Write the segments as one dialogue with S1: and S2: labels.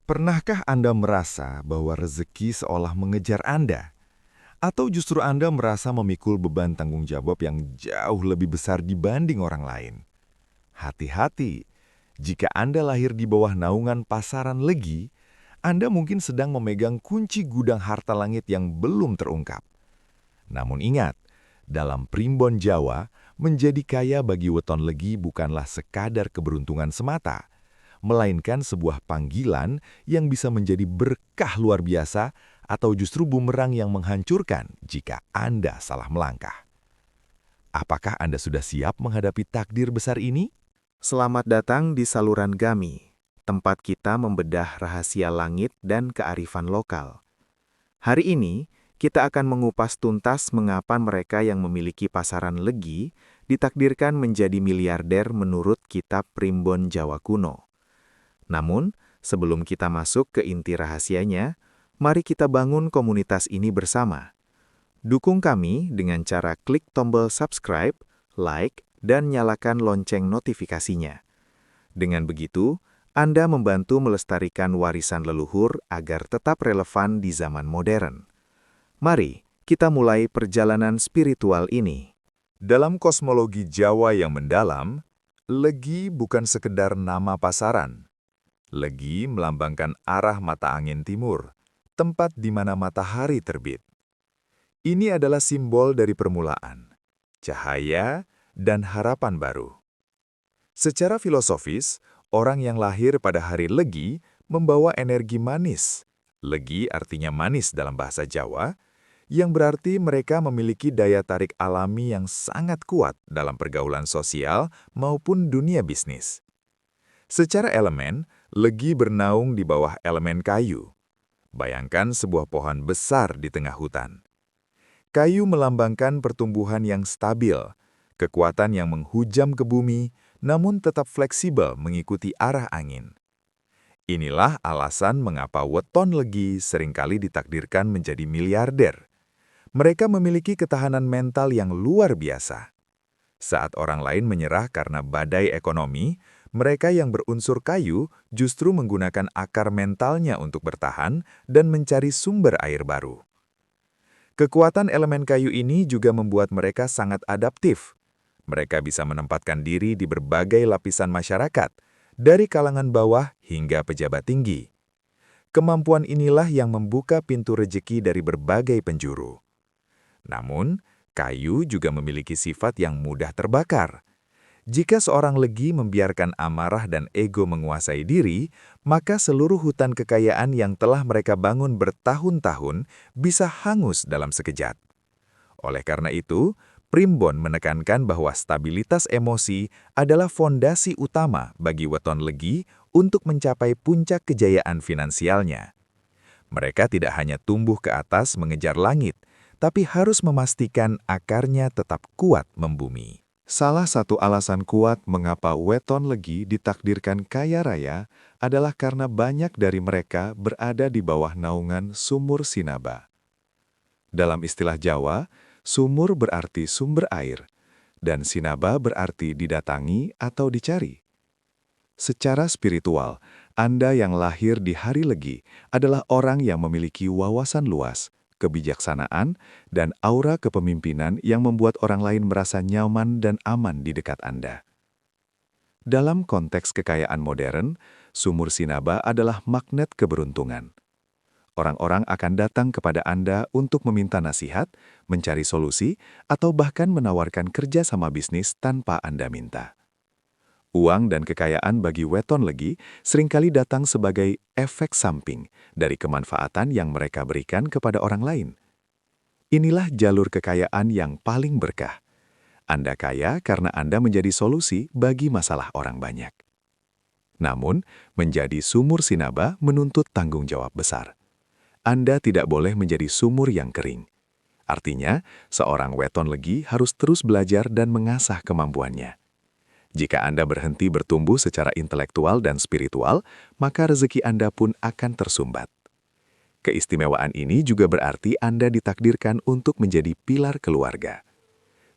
S1: Pernahkah Anda merasa bahwa rezeki seolah mengejar Anda? Atau justru Anda merasa memikul beban tanggung jawab yang jauh lebih besar dibanding orang lain? Hati-hati, jika Anda lahir di bawah naungan pasaran legi, Anda mungkin sedang memegang kunci gudang harta langit yang belum terungkap. Namun ingat, dalam primbon Jawa, menjadi kaya bagi weton legi bukanlah sekadar keberuntungan semata, melainkan sebuah panggilan yang bisa menjadi berkah luar biasa atau justru bumerang yang menghancurkan jika Anda salah melangkah. Apakah Anda sudah siap menghadapi takdir besar ini?
S2: Selamat datang di saluran Gami, tempat kita membedah rahasia langit dan kearifan lokal. Hari ini, kita akan mengupas tuntas mengapa mereka yang memiliki pasaran legi ditakdirkan menjadi miliarder menurut kitab Primbon Jawa Kuno. Namun, sebelum kita masuk ke inti rahasianya, mari kita bangun komunitas ini bersama. Dukung kami dengan cara klik tombol subscribe, like, dan nyalakan lonceng notifikasinya. Dengan begitu, Anda membantu melestarikan warisan leluhur agar tetap relevan di zaman modern. Mari kita mulai perjalanan spiritual ini.
S1: Dalam kosmologi Jawa yang mendalam, legi bukan sekedar nama pasaran. Legi melambangkan arah mata angin timur, tempat di mana matahari terbit. Ini adalah simbol dari permulaan, cahaya, dan harapan baru. Secara filosofis, orang yang lahir pada hari legi membawa energi manis. Legi artinya manis dalam bahasa Jawa, yang berarti mereka memiliki daya tarik alami yang sangat kuat dalam pergaulan sosial maupun dunia bisnis. Secara elemen, legi bernaung di bawah elemen kayu. Bayangkan sebuah pohon besar di tengah hutan. Kayu melambangkan pertumbuhan yang stabil, kekuatan yang menghujam ke bumi, namun tetap fleksibel mengikuti arah angin. Inilah alasan mengapa weton legi seringkali ditakdirkan menjadi miliarder. Mereka memiliki ketahanan mental yang luar biasa. Saat orang lain menyerah karena badai ekonomi, mereka yang berunsur kayu justru menggunakan akar mentalnya untuk bertahan dan mencari sumber air baru. Kekuatan elemen kayu ini juga membuat mereka sangat adaptif. Mereka bisa menempatkan diri di berbagai lapisan masyarakat, dari kalangan bawah hingga pejabat tinggi. Kemampuan inilah yang membuka pintu rejeki dari berbagai penjuru. Namun, kayu juga memiliki sifat yang mudah terbakar. Jika seorang legi membiarkan amarah dan ego menguasai diri, maka seluruh hutan kekayaan yang telah mereka bangun bertahun-tahun bisa hangus dalam sekejap. Oleh karena itu, Primbon menekankan bahwa stabilitas emosi adalah fondasi utama bagi weton legi untuk mencapai puncak kejayaan finansialnya. Mereka tidak hanya tumbuh ke atas mengejar langit, tapi harus memastikan akarnya tetap kuat membumi.
S3: Salah satu alasan kuat mengapa weton legi ditakdirkan kaya raya adalah karena banyak dari mereka berada di bawah naungan sumur Sinaba. Dalam istilah Jawa, sumur berarti sumber air, dan Sinaba berarti didatangi atau dicari. Secara spiritual, Anda yang lahir di hari legi adalah orang yang memiliki wawasan luas, kebijaksanaan, dan aura kepemimpinan yang membuat orang lain merasa nyaman dan aman di dekat Anda. Dalam konteks kekayaan modern, sumur Sinaba adalah magnet keberuntungan. Orang-orang akan datang kepada Anda untuk meminta nasihat, mencari solusi, atau bahkan menawarkan kerja sama bisnis tanpa Anda minta. Uang dan kekayaan bagi weton legi seringkali datang sebagai efek samping dari kemanfaatan yang mereka berikan kepada orang lain. Inilah jalur kekayaan yang paling berkah. Anda kaya karena Anda menjadi solusi bagi masalah orang banyak. Namun, menjadi sumur Sinaba menuntut tanggung jawab besar. Anda tidak boleh menjadi sumur yang kering. Artinya, seorang weton legi harus terus belajar dan mengasah kemampuannya. Jika Anda berhenti bertumbuh secara intelektual dan spiritual, maka rezeki Anda pun akan tersumbat. Keistimewaan ini juga berarti Anda ditakdirkan untuk menjadi pilar keluarga.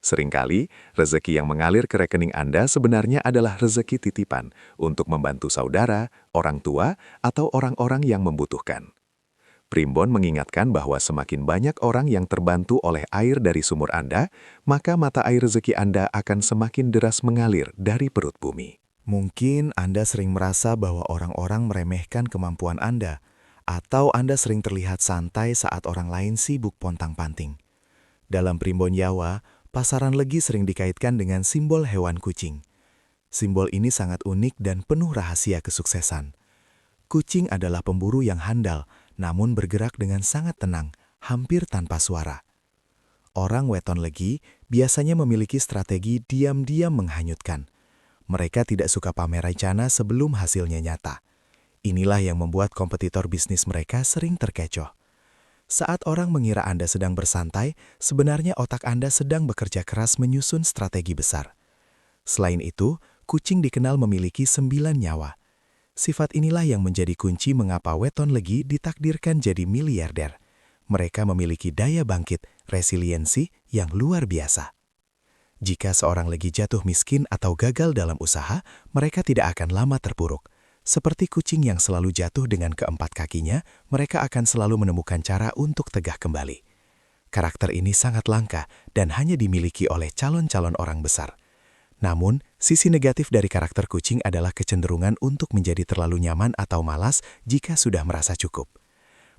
S3: Seringkali, rezeki yang mengalir ke rekening Anda sebenarnya adalah rezeki titipan untuk membantu saudara, orang tua, atau orang-orang yang membutuhkan. Primbon mengingatkan bahwa semakin banyak orang yang terbantu oleh air dari sumur Anda, maka mata air rezeki Anda akan semakin deras mengalir dari perut bumi.
S1: Mungkin Anda sering merasa bahwa orang-orang meremehkan kemampuan Anda, atau Anda sering terlihat santai saat orang lain sibuk pontang-panting. Dalam Primbon Jawa, pasaran legi sering dikaitkan dengan simbol hewan kucing. Simbol ini sangat unik dan penuh rahasia kesuksesan. Kucing adalah pemburu yang handal, namun bergerak dengan sangat tenang, hampir tanpa suara. Orang weton legi biasanya memiliki strategi diam-diam menghanyutkan. Mereka tidak suka pamer rencana sebelum hasilnya nyata. Inilah yang membuat kompetitor bisnis mereka sering terkecoh. Saat orang mengira Anda sedang bersantai, sebenarnya otak Anda sedang bekerja keras menyusun strategi besar. Selain itu, kucing dikenal memiliki 9 nyawa. Sifat inilah yang menjadi kunci mengapa weton legi ditakdirkan jadi miliarder. Mereka memiliki daya bangkit, resiliensi yang luar biasa. Jika seorang legi jatuh miskin atau gagal dalam usaha, mereka tidak akan lama terpuruk. Seperti kucing yang selalu jatuh dengan keempat kakinya, mereka akan selalu menemukan cara untuk tegak kembali. Karakter ini sangat langka dan hanya dimiliki oleh calon-calon orang besar. Namun, sisi negatif dari karakter kucing adalah kecenderungan untuk menjadi terlalu nyaman atau malas jika sudah merasa cukup.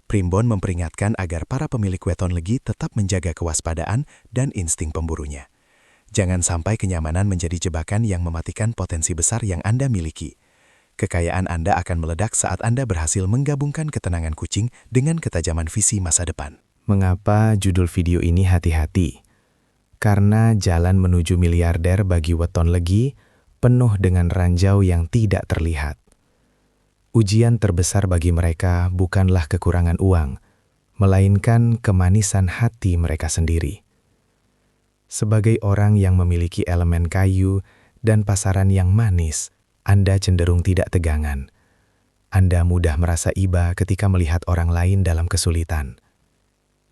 S1: Primbon memperingatkan agar para pemilik weton legi tetap menjaga kewaspadaan dan insting pemburunya. Jangan sampai kenyamanan menjadi jebakan yang mematikan potensi besar yang Anda miliki. Kekayaan Anda akan meledak saat Anda berhasil menggabungkan ketenangan kucing dengan ketajaman visi masa depan.
S2: Mengapa judul video ini hati-hati? Karena jalan menuju miliarder bagi weton legi penuh dengan ranjau yang tidak terlihat. Ujian terbesar bagi mereka bukanlah kekurangan uang, melainkan kemanisan hati mereka sendiri. Sebagai orang yang memiliki elemen kayu dan pasaran yang manis, Anda cenderung tidak tegangan. Anda mudah merasa iba ketika melihat orang lain dalam kesulitan.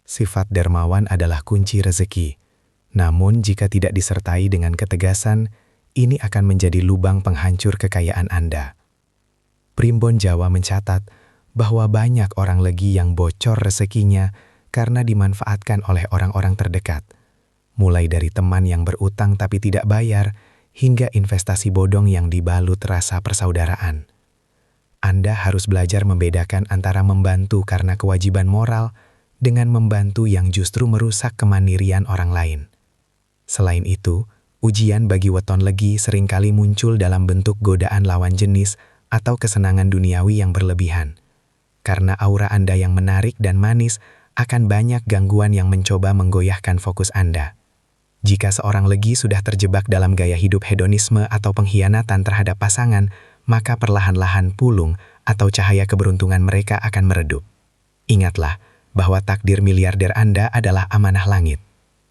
S2: Sifat dermawan adalah kunci rezeki. Namun jika tidak disertai dengan ketegasan, ini akan menjadi lubang penghancur kekayaan Anda. Primbon Jawa mencatat bahwa banyak orang legi yang bocor rezekinya karena dimanfaatkan oleh orang-orang terdekat. Mulai dari teman yang berutang tapi tidak bayar, hingga investasi bodong yang dibalut rasa persaudaraan. Anda harus belajar membedakan antara membantu karena kewajiban moral dengan membantu yang justru merusak kemandirian orang lain. Selain itu, ujian bagi weton legi seringkali muncul dalam bentuk godaan lawan jenis atau kesenangan duniawi yang berlebihan. Karena aura Anda yang menarik dan manis, akan banyak gangguan yang mencoba menggoyahkan fokus Anda. Jika seorang legi sudah terjebak dalam gaya hidup hedonisme atau pengkhianatan terhadap pasangan, maka perlahan-lahan pulung atau cahaya keberuntungan mereka akan meredup. Ingatlah bahwa takdir miliarder Anda adalah amanah langit.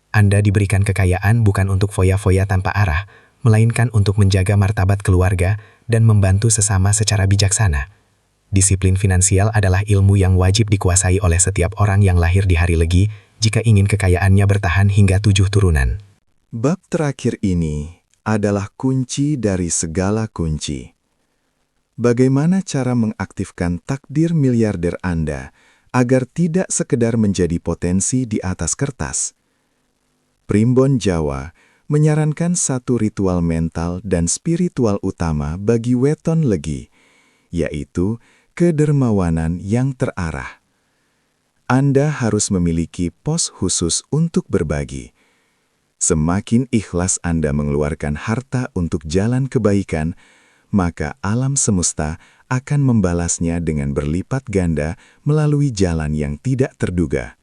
S2: Anda diberikan kekayaan bukan untuk foya-foya tanpa arah, melainkan untuk menjaga martabat keluarga dan membantu sesama secara bijaksana. Disiplin finansial adalah ilmu yang wajib dikuasai oleh setiap orang yang lahir di hari legi jika ingin kekayaannya bertahan hingga 7 turunan.
S1: Bab terakhir ini adalah kunci dari segala kunci. Bagaimana cara mengaktifkan takdir miliarder Anda agar tidak sekedar menjadi potensi di atas kertas? Primbon Jawa menyarankan satu ritual mental dan spiritual utama bagi weton legi, yaitu kedermawanan yang terarah. Anda harus memiliki pos khusus untuk berbagi. Semakin ikhlas Anda mengeluarkan harta untuk jalan kebaikan, maka alam semesta akan membalasnya dengan berlipat ganda melalui jalan yang tidak terduga.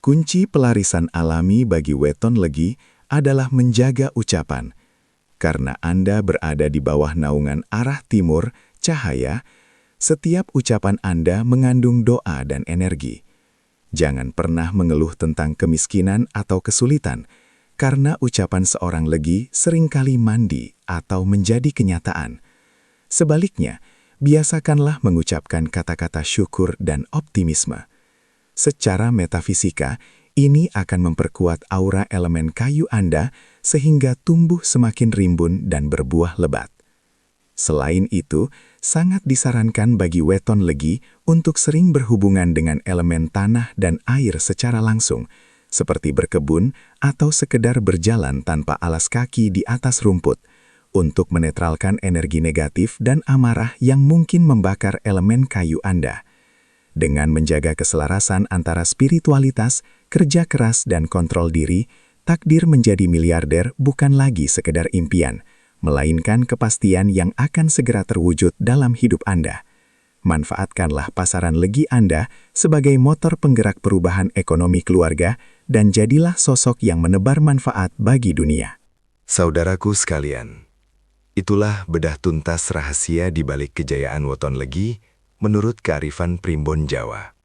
S1: Kunci pelarisan alami bagi weton legi adalah menjaga ucapan. Karena Anda berada di bawah naungan arah timur, cahaya, setiap ucapan Anda mengandung doa dan energi. Jangan pernah mengeluh tentang kemiskinan atau kesulitan, karena ucapan seorang legi seringkali mandi atau menjadi kenyataan. Sebaliknya, biasakanlah mengucapkan kata-kata syukur dan optimisme. Secara metafisika,
S2: Ini akan memperkuat aura elemen kayu Anda sehingga tumbuh semakin rimbun dan berbuah lebat. Selain itu, sangat disarankan bagi weton legi untuk sering berhubungan dengan elemen tanah dan air secara langsung, seperti berkebun atau sekedar berjalan tanpa alas kaki di atas rumput, untuk menetralkan energi negatif dan amarah yang mungkin membakar elemen kayu Anda. Dengan menjaga keselarasan antara spiritualitas, kerja keras, dan kontrol diri, takdir menjadi miliarder bukan lagi sekedar impian, melainkan kepastian yang akan segera terwujud dalam hidup Anda. Manfaatkanlah pasaran legi Anda sebagai motor penggerak perubahan ekonomi keluarga dan jadilah sosok yang menebar manfaat bagi dunia.
S3: Saudaraku sekalian, itulah bedah tuntas rahasia di balik kejayaan weton legi menurut kearifan primbon Jawa.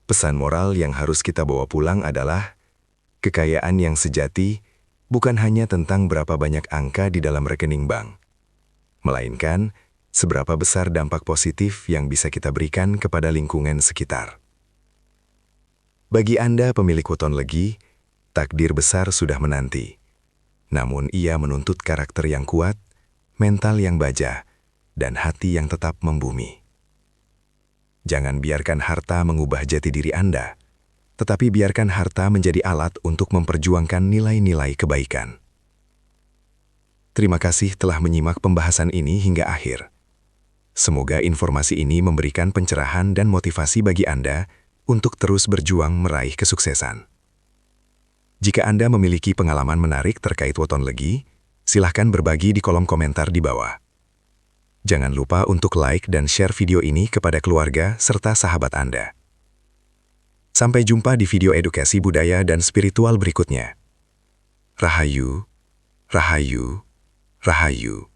S3: Pesan moral yang harus kita bawa pulang adalah, kekayaan yang sejati bukan hanya tentang berapa banyak angka di dalam rekening bank, melainkan seberapa besar dampak positif yang bisa kita berikan kepada lingkungan sekitar. Bagi Anda pemilik weton legi, takdir besar sudah menanti. Namun ia menuntut karakter yang kuat, mental yang baja, dan hati yang tetap membumi. Jangan biarkan harta mengubah jati diri Anda, tetapi biarkan harta menjadi alat untuk memperjuangkan nilai-nilai kebaikan. Terima kasih telah menyimak pembahasan ini hingga akhir. Semoga informasi ini memberikan pencerahan dan motivasi bagi Anda untuk terus berjuang meraih kesuksesan. Jika Anda memiliki pengalaman menarik terkait weton legi, silahkan berbagi di kolom komentar di bawah. Jangan lupa untuk like dan share video ini kepada keluarga serta sahabat Anda. Sampai jumpa di video edukasi budaya dan spiritual berikutnya. Rahayu, Rahayu, Rahayu.